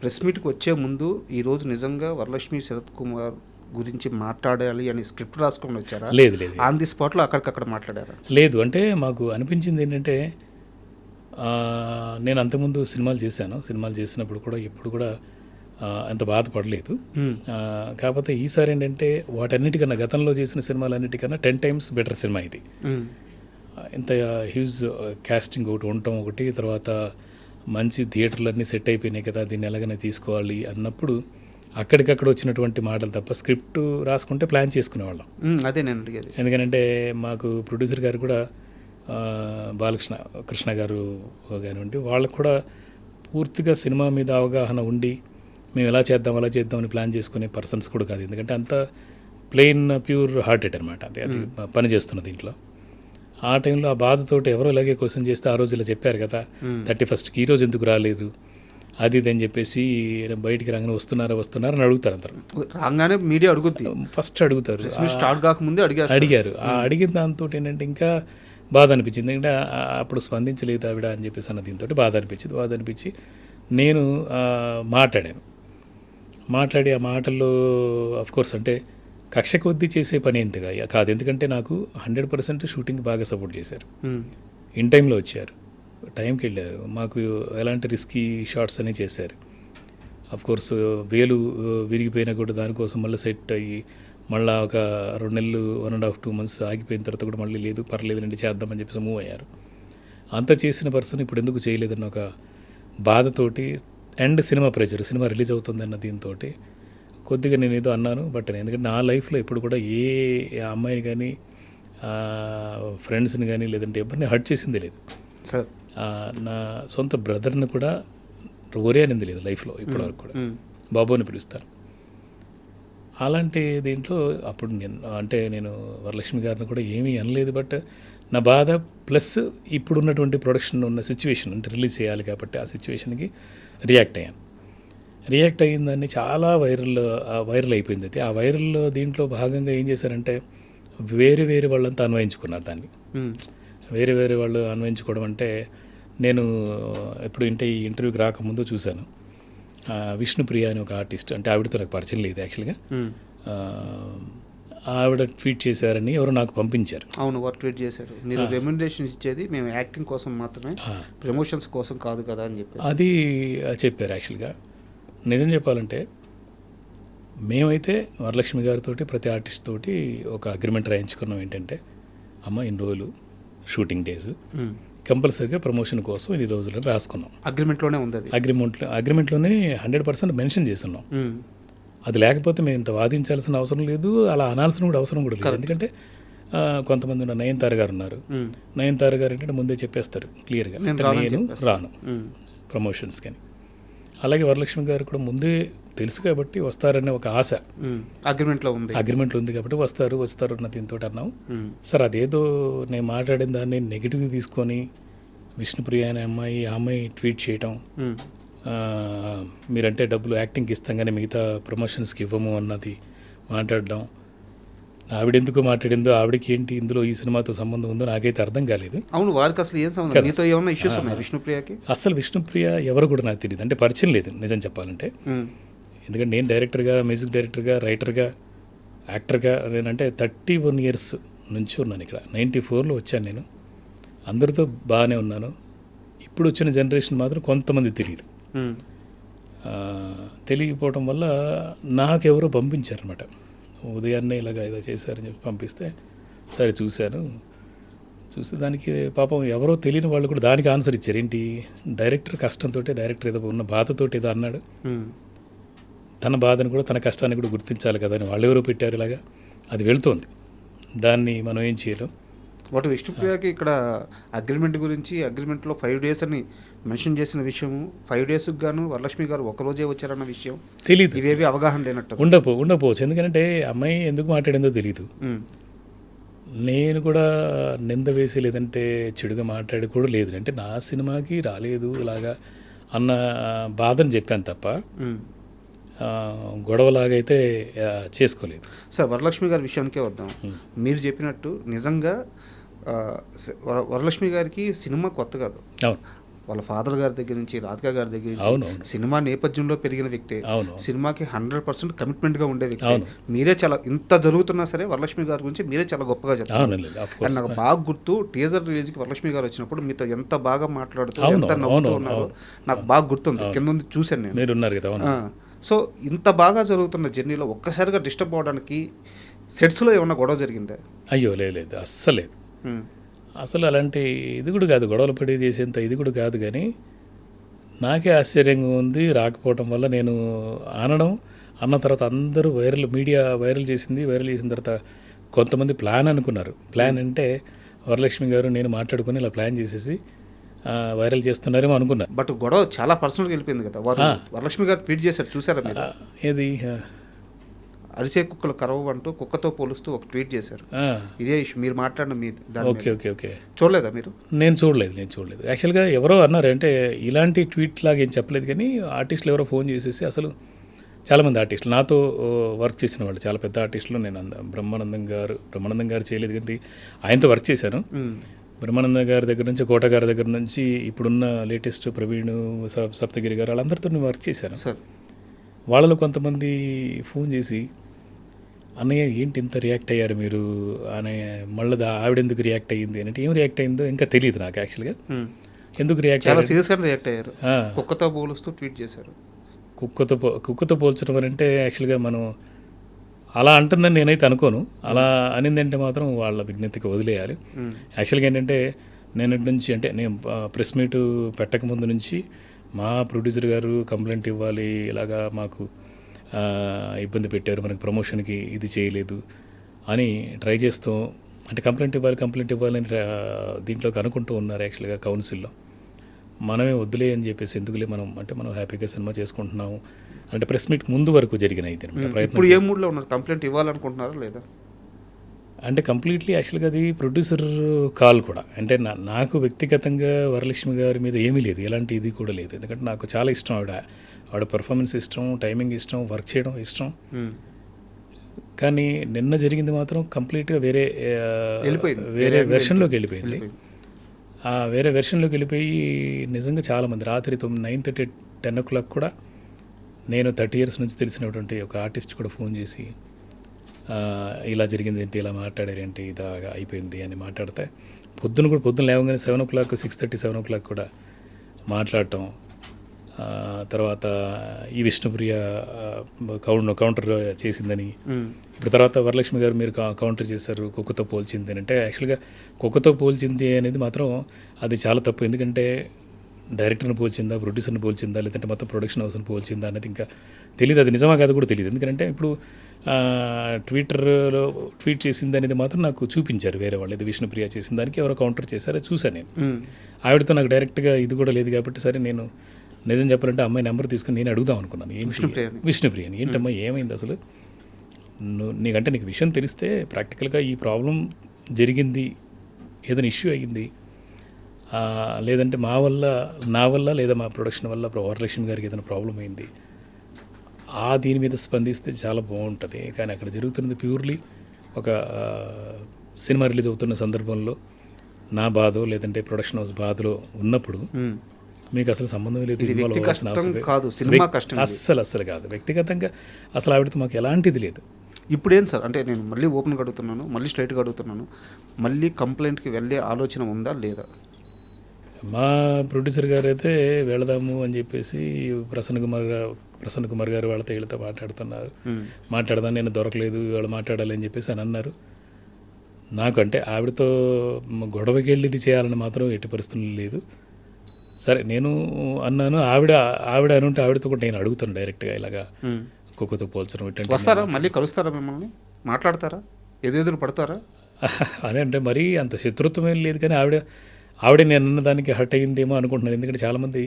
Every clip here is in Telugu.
ప్రెస్ మీట్కి వచ్చే ముందు ఈరోజు నిజంగా వరలక్ష్మి శరత్ కుమార్ గురించి మాట్లాడాలి అని స్క్రిప్ట్ రాసుకొని వచ్చారా? లేదు లేదు ఆన్ ది స్పాట్లో అక్కడికక్కడ మాట్లాడారా? లేదు. అంటే మాకు అనిపించింది ఏంటంటే నేను అంతకుముందు సినిమాలు చేశాను. సినిమాలు చేసినప్పుడు కూడా ఎప్పుడు కూడా అంత బాధపడలేదు. కాకపోతే ఈసారి ఏంటంటే వాటన్నిటికన్నా గతంలో చేసిన సినిమాలన్నిటికన్నా 10 times బెటర్ సినిమా ఇది. ఇంత హ్యూజ్ కాస్టింగ్ ఒకటి ఉండటం ఒకటి, తర్వాత మంచి థియేటర్లన్నీ సెట్ అయిపోయినాయి కదా, దీన్ని ఎలాగైనా తీసుకోవాలి అన్నప్పుడు అక్కడికక్కడ వచ్చినటువంటి మాటలు తప్ప స్క్రిప్ట్ రాసుకుంటే ప్లాన్ చేసుకునేవాళ్ళం. అదే నేను అడిగేది. ఎందుకంటే మాకు ప్రొడ్యూసర్ గారు కూడా కృష్ణ గారు కానివ్వండి, వాళ్ళకు కూడా పూర్తిగా సినిమా మీద అవగాహన ఉండి మేము ఎలా చేద్దాం అలా చేద్దాం అని ప్లాన్ చేసుకునే పర్సన్స్ కూడా కాదు. ఎందుకంటే అంత ప్లెయిన్ ప్యూర్ హార్టెడ్ అనమాట. అది పని చేస్తున్న దీంట్లో. ఆ టైంలో ఆ బాధతోటి ఎవరో ఇలాగే క్వశ్చన్ చేస్తే ఆ రోజు ఇలా చెప్పారు కదా 31st ఈ రోజు ఎందుకు రాలేదు అది ఇది అని చెప్పేసి బయటికి రాగానే వస్తున్నారా అని అడుగుతారు అందరు. రాగానే మీడియా అడుగుతుంది, ఫస్ట్ అడుగుతారు. స్టార్ట్ కాకముందే అడిగారు. ఆ అడిగిన దాంతో ఏంటంటే ఇంకా బాధ అనిపించింది. ఎందుకంటే అప్పుడు స్పందించలేదు ఆవిడ అని చెప్పేసి అన్న దీంతో బాధ అనిపించి నేను మాట్లాడి ఆ మాటల్లో అఫ్కోర్స్ అంటే కక్ష కొద్దీ చేసే పని ఎంతగా కాదు. ఎందుకంటే నాకు 100% షూటింగ్ బాగా సపోర్ట్ చేశారు. ఇన్ టైంలో వచ్చారు, టైంకి వెళ్ళారు, మాకు ఎలాంటి రిస్కీ షాట్స్ అని చేశారు. అఫ్కోర్స్ వేలు విరిగిపోయినా కూడా దానికోసం మళ్ళీ సెట్ అయ్యి మళ్ళీ ఒక 2 నెలలు 1.5-2 months ఆగిపోయిన తర్వాత కూడా మళ్ళీ లేదు పర్లేదండి చేద్దామని చెప్పేసి మూవ్ అయ్యారు. అంత చేసిన పర్సన్ ఇప్పుడు ఎందుకు చేయలేదన్న ఒక బాధతోటి and cinema pressure, cinema release అవుతుందన్న దీంతో కొద్దిగా నేను ఏదో అన్నాను. బట్ ఎందుకంటే నా లైఫ్లో ఎప్పుడు కూడా ఏ అమ్మాయిని కానీ ఫ్రెండ్స్ని కానీ లేదంటే ఎవరిని హర్ట్ చేసింది లేదు. నా సొంత బ్రదర్ని కూడా ఓరే అనింది లేదు లైఫ్లో ఇప్పటివరకు కూడా. బాబు అని పిలుస్తాను. అలాంటి దీంట్లో అప్పుడు నేను వరలక్ష్మి గారిని కూడా ఏమీ అనలేదు. బట్ నా బాధ ప్లస్ ఇప్పుడున్నటువంటి ప్రొడక్షన్ ఉన్న సిచ్యువేషన్, అంటే రిలీజ్ చేయాలి కాబట్టి ఆ సిచ్యువేషన్కి రియాక్ట్ అయిన దాన్ని చాలా వైరల్ అయిపోయింది. అయితే ఆ వైరల్ దీంట్లో భాగంగా ఏం చేశారంటే వేరే వాళ్ళంతా అన్వయించుకున్నారు దాన్ని. వేరే వాళ్ళు అన్వయించుకోవడం అంటే నేను ఎప్పుడు ఈ ఇంటర్వ్యూకి రాకముందు చూశాను. విష్ణుప్రియ అని ఒక ఆర్టిస్ట్, అంటే ఆవిడతో నాకు పరిచయం లేదు యాక్చువల్గా. ఆవిడ ట్వీట్ చేశారని ఎవరు నాకు పంపించారు. అవును, వారు ట్వీట్ చేశారు, మీరు రెమ్యునరేషన్ ఇచ్చేది మేము యాక్టింగ్ కోసం మాత్రమే, ప్రమోషన్స్ కోసం కాదు కదా అని చెప్పి అది చెప్పారు. యాక్చువల్గా నిజం చెప్పాలంటే మేమైతే వరలక్ష్మి గారితో ప్రతి ఆర్టిస్ట్ తోటి ఒక అగ్రిమెంట్ రాయించుకున్నాం. ఏంటంటే అమ్మ ఇన్ని రోజులు షూటింగ్ డేస్ కంపల్సరీగా ప్రమోషన్ కోసం ఇన్ని రోజులు రాసుకున్నాం. అగ్రిమెంట్లోనే ఉంది. అది అగ్రిమెంట్లోనే 100% మెన్షన్ చేస్తున్నాం. అది లేకపోతే మేము ఇంత వాదించాల్సిన అవసరం లేదు, అలా అనాల్సిన కూడా అవసరం కూడా లేదు. ఎందుకంటే కొంతమంది నయనతార గారు ఉన్నారు. నయనతార గారు ఏంటంటే ముందే చెప్పేస్తారు క్లియర్గా, నేను రాను ప్రమోషన్స్ కానీ. అలాగే వరలక్ష్మి గారు కూడా ముందే తెలుసు కాబట్టి వస్తారనే ఒక ఆశ అగ్రిమెంట్లో ఉంది కాబట్టి వస్తారు అన్న దీంతో అన్నాం. సార్ అదేదో నేను మాట్లాడిన దాన్ని నెగిటివ్ తీసుకొని విష్ణుప్రియ అనే అమ్మాయి ట్వీట్ చేయటం, మీరంటే డబ్బులు యాక్టింగ్కి ఇస్తాం కానీ మిగతా ప్రమోషన్స్కి ఇవ్వము అన్నది మాట్లాడడం. ఆవిడెందుకు మాట్లాడిందో, ఆవిడకి ఏంటి ఇందులో ఈ సినిమాతో సంబంధం ఉందో నాకైతే అర్థం కాలేదు. అవును, వారికి అసలు ఏం సంబంధం, మీతో ఏమైనా ఇష్యూస్ ఉన్నాయి విష్ణుప్రియకి? అసలు విష్ణుప్రియ ఎవరు కూడా నాకు తెలియదు, అంటే పరిచయం లేదు నిజం చెప్పాలంటే. ఎందుకంటే నేను డైరెక్టర్గా, మ్యూజిక్ డైరెక్టర్గా, రైటర్గా, యాక్టర్గా నేనంటే 31 years నుంచి ఉన్నాను ఇక్కడ. 94లో వచ్చాను నేను. అందరితో బాగానే ఉన్నాను. ఇప్పుడు వచ్చిన జనరేషన్ మాత్రం కొంతమంది తెలియదు. తెలియకపోవడం వల్ల నాకెవరో పంపించారనమాట. ఉదయాన్నే ఇలాగ ఏదో చేశారని చెప్పి పంపిస్తే సరే చూస్తే దానికి పాపం ఎవరో తెలియని వాళ్ళు కూడా దానికి ఆన్సర్ ఇచ్చారు. ఏంటి, డైరెక్టర్ కష్టంతో, డైరెక్టర్ ఏదో ఉన్న బాధతో ఏదో అన్నాడు, తన బాధను కూడా తన కష్టాన్ని కూడా గుర్తించాలి కదా అని వాళ్ళు ఎవరో పెట్టారు. ఇలాగా అది వెళుతోంది, దాన్ని మనం ఏం చేయలేం. బట్ విష్ణుప్రియకి ఇక్కడ అగ్రిమెంట్ గురించి, అగ్రిమెంట్లో 5 days అని మెన్షన్ చేసిన విషయము, 5 daysకి గాను వరలక్ష్మి గారు ఒకరోజే వచ్చారన్న విషయం తెలియదు. ఇవేవి అవగాహన లేనట్టు ఉండకపోవచ్చు. ఎందుకంటే అమ్మాయి ఎందుకు మాట్లాడిందో తెలియదు. నేను కూడా నింద వేసి లేదంటే చెడుగా మాట్లాడి కూడా లేదు. అంటే నా సినిమాకి రాలేదు ఇలాగా అన్న బాధను చెప్పాను తప్ప గొడవలాగైతే చేసుకోలేదు. సార్, వరలక్ష్మి గారి విషయానికే వద్దాం. మీరు చెప్పినట్టు నిజంగా వరలక్ష్మి గారికి సినిమా కొత్త కాదు. వాళ్ళ ఫాదర్ గారి దగ్గర నుంచి, రాధికా గారి దగ్గర నుంచి అవునవును. సినిమా నేపథ్యంలో పెరిగిన వ్యక్తే, అవును. సినిమాకి 100% కమిట్మెంట్గా ఉండే వ్యక్తి. అవును. మీరే చాలా ఇంత జరుగుతున్నా సరే వరలక్ష్మి గారి గురించి మీరే చాలా గొప్పగా చెప్తారు. అవునండి, ఆఫ్ అండ్ కోర్స్. నాకు బాగా గుర్తు టీజర్ రిలీజ్కి వరలక్ష్మి గారు వచ్చినప్పుడు మీతో ఎంత బాగా మాట్లాడుతూ అవును, ఎంత నవ్వుతూ అవును, ఉన్నారో అవును. నాకు బాగా గుర్తుంది. కింద ఉంది చూశాను నేను. మీరు ఉన్నారు కదా. అవును. సో ఇంత బాగా జరుగుతున్న జర్నీలో ఒక్కసారిగా డిస్టర్బ్ అవడానికి సెట్స్లో ఏమన్నా గొడవ జరిగిందా? అయ్యో లేదు, అస్సలు లేదు. అసలు అలాంటి ఇది కూడా కాదు, గొడవలు పడి చేసేంత ఇది కూడా కాదు. కానీ నాకే ఆశ్చర్యంగా ఉంది రాకపోవటం వల్ల. నేను అన్న తర్వాత అందరూ మీడియా వైరల్ చేసిన తర్వాత కొంతమంది ప్లాన్ అనుకున్నారు. ప్లాన్ అంటే వరలక్ష్మి గారు నేను మాట్లాడుకుని ఇలా ప్లాన్ చేసేసి వైరల్ చేస్తున్నారేమో అనుకున్నారు. బట్ గొడవ చాలా పర్సనల్గా వెళ్ళిపోయింది కదా. వారు వరలక్ష్మి గారు ట్వీట్ చేశారు, చూసారా మీరు? ఏది అరిసే కుక్కలు కరవు అంటూ కుక్కతో పోలుస్తూ ఒక ట్వీట్ చేశారు. ఇదే ఇష్యూ మీరు మాట్లాడిన మీ ఓకే చూడలేదా మీరు? నేను చూడలేదు. యాక్చువల్గా ఎవరో అన్నారు, అంటే ఇలాంటి ట్వీట్ లాగా ఏం చెప్పలేదు. కానీ ఆర్టిస్టులు ఎవరో ఫోన్ చేసేసి, అసలు చాలామంది ఆర్టిస్టులు నాతో వర్క్ చేసిన వాళ్ళు, చాలా పెద్ద ఆర్టిస్టులు. నేను బ్రహ్మానందం గారు చేయలేదు, కానీ ఆయనతో వర్క్ చేశాను. బ్రహ్మానంద గారి దగ్గర నుంచి, కోట గారి దగ్గర నుంచి, ఇప్పుడున్న లేటెస్ట్ ప్రవీణ్, సప్తగిరి గారు, వాళ్ళందరితో నేను వర్క్ చేశాను. వాళ్ళలో కొంతమంది ఫోన్ చేసి, అన్నయ్య ఏంటి ఇంత రియాక్ట్ అయ్యారు మీరు అనే, మళ్ళీ ఆవిడ ఎందుకు రియాక్ట్ అయ్యింది అంటే, ఏం రియాక్ట్ అయిందో ఇంకా తెలియదు నాకు యాక్చువల్గా. ఎందుకు రియాక్ట్ చాలా సీరియస్గా రియాక్ట్ అయ్యారు. కుక్కతో పోలుస్తూ ట్వీట్ చేశారు. కుక్కతో పోల్చడం అని అంటే యాక్చువల్గా మనం అలా అంటుందని నేనైతే అనుకోను. అలా అనిందంటే మాత్రం వాళ్ళ విజ్ఞతకి వదిలేయాలి. యాక్చువల్గా ఏంటంటే నేనటి నుంచి, అంటే నేను ప్రెస్ మీట్ పెట్టకముందు నుంచి మా ప్రొడ్యూసర్ గారు కంప్లైంట్ ఇవ్వాలి, ఇలాగా మాకు ఇబ్బంది పెట్టారు, మనకి ప్రమోషన్కి ఇది చేయలేదు అని ట్రై చేస్తూ, అంటే కంప్లైంట్ ఇవ్వాలని దీంట్లోకి అనుకుంటూ ఉన్నారు యాక్చువల్గా కౌన్సిల్లో. మనమే వద్దులే అని చెప్పేసి, ఎందుకులే మనం హ్యాపీగా సినిమా చేసుకుంటున్నాము అంటే ప్రెస్ మీట్ ముందు వరకు జరిగిన ఇది ప్రయత్నం. ఇప్పుడు ఏ మూడ్లో ఉన్నారు? కంప్లైంట్ ఇవ్వాలనుకుంటున్నారా లేదా? అంటే కంప్లీట్లీ యాక్చువల్గా అది ప్రొడ్యూసర్ కాల్ కూడా. అంటే నాకు వ్యక్తిగతంగా వరలక్ష్మి గారి మీద ఏమీ లేదు, ఎలాంటి ఇది కూడా లేదు. ఎందుకంటే నాకు చాలా ఇష్టం ఆవిడ పర్ఫార్మెన్స్ ఇష్టం, టైమింగ్ ఇష్టం, వర్క్ చేయడం ఇష్టం. కానీ నిన్న జరిగింది మాత్రం కంప్లీట్గా వేరే వెర్షన్లోకి వెళ్ళిపోయింది. ఆ వేరే వెర్షన్లోకి వెళ్ళిపోయి నిజంగా చాలామంది రాత్రి 9:30, 10 o'clock కూడా నేను 30 years నుంచి తెలిసినటువంటి ఒక ఆర్టిస్ట్ కూడా ఫోన్ చేసి, ఇలా జరిగింది ఏంటి, ఇలా మాట్లాడారేంటి, ఇలాగా అయిపోయింది అని మాట్లాడితే, పొద్దున లేవగానే 7 o'clock, 6:30, 7 o'clock కూడా మాట్లాడటం. తర్వాత ఈ విష్ణుప్రియ కౌంటర్ చేసిందని, ఇప్పుడు తర్వాత వరలక్ష్మి గారు మీరు కౌంటర్ చేశారు కుక్కతో పోల్చింది అంటే, యాక్చువల్గా కుక్కతో పోల్చింది అనేది మాత్రం అది చాలా తప్పు. ఎందుకంటే డైరెక్టర్ని పోల్చిందా, ప్రొడ్యూసర్ని పోల్చిందా, లేదంటే మొత్తం ప్రొడక్షన్ హౌస్ని పోల్చిందా అనేది ఇంకా తెలియదు. అది నిజమా కాదు కూడా తెలియదు. ఎందుకంటే ఇప్పుడు ట్విట్టర్లో ట్వీట్ చేసింది అనేది మాత్రం నాకు చూపించారు వేరే వాళ్ళు, ఇది విష్ణుప్రియ చేసిన దానికి ఎవరో కౌంటర్ చేశారో చూశాను నేను. ఆవిడతో నాకు డైరెక్ట్గా ఇది కూడా లేదు కాబట్టి, సరే నేను నిజం చెప్పాలంటే అమ్మాయి నెంబర్ తీసుకుని నేను అడుగుదాం అనుకున్నాను, విష్ణుప్రియని ఏంటమ్మా ఏమైంది అసలు, నీకంటే నీకు విషయం తెలిస్తే ప్రాక్టికల్గా ఈ ప్రాబ్లం జరిగింది, ఏదైనా ఇష్యూ అయ్యింది, లేదంటే నా వల్ల లేదా మా ప్రొడక్షన్ వల్ల వరలక్ష్మి గారికి ఏదైనా ప్రాబ్లం అయింది, దీని మీద స్పందిస్తే చాలా బాగుంటుంది. కానీ అక్కడ జరుగుతున్నది ప్యూర్లీ ఒక సినిమా రిలీజ్ అవుతున్న సందర్భంలో నా బాధో లేదంటే ప్రొడక్షన్ హౌస్ బాధలో ఉన్నప్పుడు మీకు అసలు సంబంధం లేదు, అస్సలు కాదు. వ్యక్తిగతంగా అసలు ఆవిడతో మాకు ఎలాంటిది లేదు. ఇప్పుడేం సార్, అంటే నేను మళ్ళీ ఓపెన్గా అడుగుతున్నాను, మళ్ళీ స్ట్రైట్గా అడుగుతున్నాను, మళ్ళీ కంప్లైంట్కి వెళ్ళే ఆలోచన ఉందా లేదా? మా ప్రొడ్యూసర్ గారు అయితే వెళదాము అని చెప్పేసి ప్రసన్న కుమార్ గారు వీళ్ళతో మాట్లాడదాం, నేను దొరకలేదు, వాళ్ళు మాట్లాడాలి అని చెప్పేసి అని అన్నారు. నాకు అంటే ఆవిడతో గొడవకి వెళ్ళి ఇది చేయాలని మాత్రం ఎట్టి పరిస్థితులు లేదు. సరే నేను అన్నాను, ఆవిడ అని ఉంటే ఆవిడతో కూడా నేను అడుగుతాను డైరెక్ట్గా, ఇలాగా కుక్కతో పోల్చడం ఇట్లా వస్తారా, మళ్ళీ కలుస్తారా, మిమ్మల్ని మాట్లాడతారా, ఎదురు పడతారా అని అంటే మరీ అంత శత్రుత్వం ఏం లేదు. కానీ ఆవిడ నేను అన్న దానికి హర్ట్ అయ్యిందేమో అనుకుంటున్నాను. ఎందుకంటే చాలామంది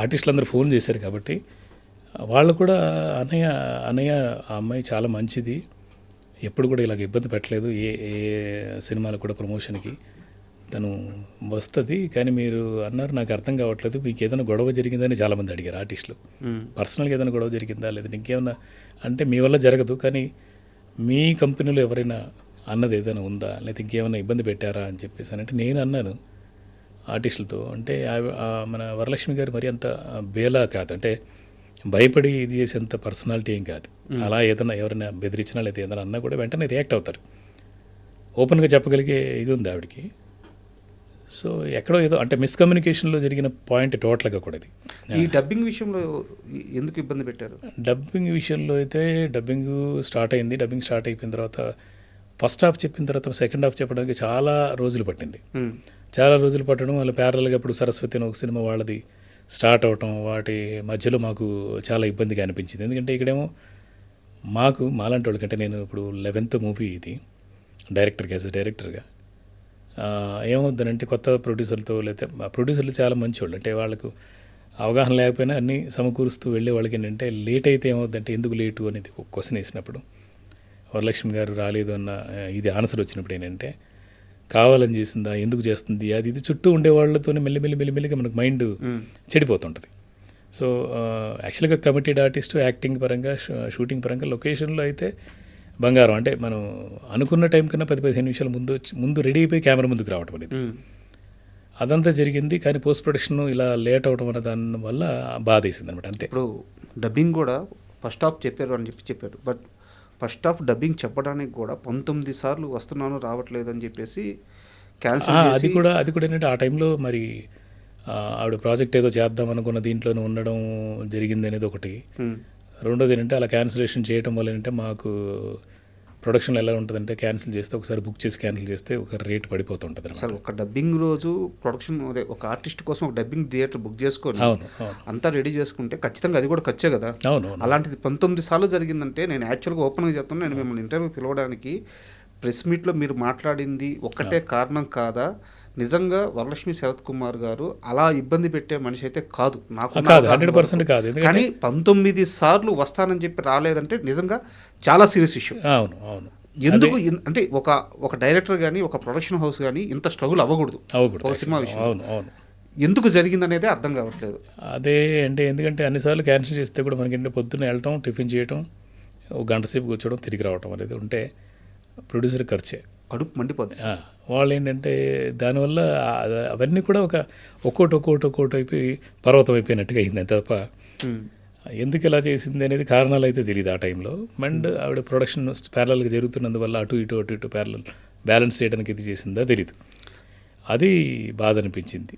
ఆర్టిస్టులు అందరూ ఫోన్ చేశారు కాబట్టి వాళ్ళు కూడా అన్నయ్య ఆ అమ్మాయి చాలా మంచిది, ఎప్పుడు కూడా ఇలాగ ఇబ్బంది పెట్టలేదు, ఏ సినిమాలు కూడా ప్రమోషన్కి తను వస్తుంది. కానీ మీరు అన్నారు నాకు అర్థం కావట్లేదు, మీకు ఏదైనా గొడవ జరిగిందని చాలామంది అడిగారు ఆర్టిస్టులు. పర్సనల్గా ఏదైనా గొడవ జరిగిందా లేదా ఇంకేమన్నా అంటే మీ వల్ల జరగదు, కానీ మీ కంపెనీలో ఎవరైనా అన్నది ఏదైనా ఉందా, లేదా ఇంకేమైనా ఇబ్బంది పెట్టారా అని చెప్పేసి అంటే నేను అన్నాను, ఆర్టిస్టులతో. అంటే మన వరలక్ష్మి గారు మరి అంత బేలా కాదు, అంటే భయపడి ఇది చేసేంత పర్సనాలిటీ ఏం కాదు. అలా ఏదైనా ఎవరైనా బెదిరించినా లేదా ఏదైనా అన్నా కూడా వెంటనే రియాక్ట్ అవుతారు. ఓపెన్గా చెప్పగలిగే ఇది ఉంది ఆవిడకి. సో ఎక్కడో ఏదో అంటే మిస్కమ్యూనికేషన్లో జరిగిన పాయింట్ టోటల్గా కూడా ఇది. ఈ డబ్బింగ్ విషయంలో ఎందుకు ఇబ్బంది పెట్టారు? డబ్బింగ్ విషయంలో అయితే డబ్బింగ్ స్టార్ట్ అయింది. డబ్బింగ్ స్టార్ట్ అయిపోయిన తర్వాత ఫస్ట్ హాఫ్ చెప్పిన తర్వాత సెకండ్ హాఫ్ చెప్పడానికి చాలా రోజులు పట్టింది. చాలా రోజులు పట్టడం వల్ల ప్యారల్గా ఇప్పుడు సరస్వతి అని ఒక సినిమా వాళ్ళది స్టార్ట్ అవటం, వాటి మధ్యలో మాకు చాలా ఇబ్బందిగా అనిపించింది. ఎందుకంటే ఇక్కడేమో మాలాంటి వాళ్ళకంటే నేను ఇప్పుడు 11th మూవీ ఇది డైరెక్టర్గా, యాజ్ డైరెక్టర్గా ఏమవుద్దనంటే కొత్త ప్రొడ్యూసర్లతో లేకపోతే ప్రొడ్యూసర్లు చాలా మంచివాళ్ళు, అంటే వాళ్ళకు అవగాహన లేకపోయినా అన్నీ సమకూరుస్తూ వెళ్ళే వాళ్ళకి ఏంటంటే లేట్ అయితే ఏమవుద్దంటే ఎందుకు లేటు అనేది ఒక క్వశ్చన్ వేసినప్పుడు వరలక్ష్మి గారు రాలేదు అన్న ఇది ఆన్సర్ వచ్చినప్పుడు ఏంటంటే కావాలని చేసిందా, ఎందుకు చేస్తుంది, అది ఇది చుట్టూ ఉండే వాళ్ళతోనే మెల్లిమెల్లిగా మనకు మైండ్ చెడిపోతుంటుంది. సో యాక్చువల్గా కమిటెడ్ ఆర్టిస్టు యాక్టింగ్ పరంగా, షూటింగ్ పరంగా లొకేషన్లో అయితే బంగారం. అంటే మనం అనుకున్న టైం కన్నా 10-15 నిమిషాలు ముందు రెడీ అయిపోయి కెమెరా ముందుకు రావడం అనేది అదంతా జరిగింది. కానీ పోస్ట్ ప్రొడక్షన్ ఇలా లేట్ అవడం అన్న దాని వల్ల బాధ వేసింది అనమాట. అంతే. ఇప్పుడు డబ్బింగ్ కూడా ఫస్ట్ హాఫ్ చెప్పారు అని చెప్పారు, బట్ ఫస్ట్ హాఫ్ డబ్బింగ్ చెప్పడానికి కూడా 19 సార్లు వస్తున్నాను రావట్లేదు అని చెప్పేసి క్యాన్సిల్ చేసి అది కూడా ఏంటంటే ఆ టైంలో మరి ఆవిడ ప్రాజెక్ట్ ఏదో చేద్దాం అనుకున్న దీంట్లోనే ఉండడం జరిగింది అనేది ఒకటి. రెండోది ఏంటంటే అలా క్యాన్సిలేషన్ చేయడం వల్ల ఏంటంటే మాకు ప్రొడక్షన్లో ఎలా ఉంటుందంటే క్యాన్సిల్ చేస్తే ఒకసారి బుక్ చేసి క్యాన్సిల్ చేస్తే ఒక రేట్ పడిపోతుంటుంది అన్నమాట. సార్ ఒక డబ్బింగ్ రోజు ప్రొడక్షన్ అదే ఒక ఆర్టిస్ట్ కోసం ఒక డబ్బింగ్ థియేటర్ బుక్ చేసుకొని అంతా రెడీ చేసుకుంటే ఖచ్చితంగా అది కూడా ఖర్చే కదా. అలాంటిది 19 సార్లు జరిగిందంటే నేను యాక్చువల్గా ఓపెన్గా చెప్తాను, నేను మిమ్మల్ని ఇంటర్వ్యూ పిలవడానికి ప్రెస్ మీట్లో మీరు మాట్లాడింది ఒక్కటే కారణం కాదా? నిజంగా వరలక్ష్మి శరత్ కుమార్ గారు అలా ఇబ్బంది పెట్టే మనిషి అయితే కాదు, నాకు 100% కాదు. కానీ 19 సార్లు వస్తానని చెప్పి రాలేదంటే నిజంగా చాలా సీరియస్ ఇష్యూ. అవును. ఎందుకు అంటే ఒక డైరెక్టర్ కానీ ఒక ప్రొడక్షన్ హౌస్ కానీ ఇంత స్ట్రగుల్ అవ్వకూడదు ఒక సినిమా విషయం. అవును. ఎందుకు జరిగింది అనేది అర్థం కావట్లేదు. అదే అంటే ఎందుకంటే అన్నిసార్లు క్యాన్సిల్ చేస్తే కూడా మనకి పొద్దున్న వెళ్ళటం, టిఫిన్ చేయటం, ఒక గంట సేపు కూర్చోవడం, తిరిగి రావటం అనేది ఉంటే ప్రొడ్యూసర్ ఖర్చే, కడుపు మండిపోతుంది. వాళ్ళు ఏంటంటే దానివల్ల అవన్నీ కూడా ఒక్కోటి అయిపోయి పర్వతం అయిపోయినట్టుగా అయింది. అంతే తప్ప ఎందుకు ఇలా చేసింది అనేది కారణాలు అయితే తెలియదు ఆ టైంలో. అండ్ ఆవిడ ప్రొడక్షన్ ప్యారలల్గా జరుగుతున్నందువల్ల అటు ఇటు ప్యారలల్ బ్యాలెన్స్ చేయడానికి ఇది చేసిందా తెలియదు. అది బాధ అనిపించింది.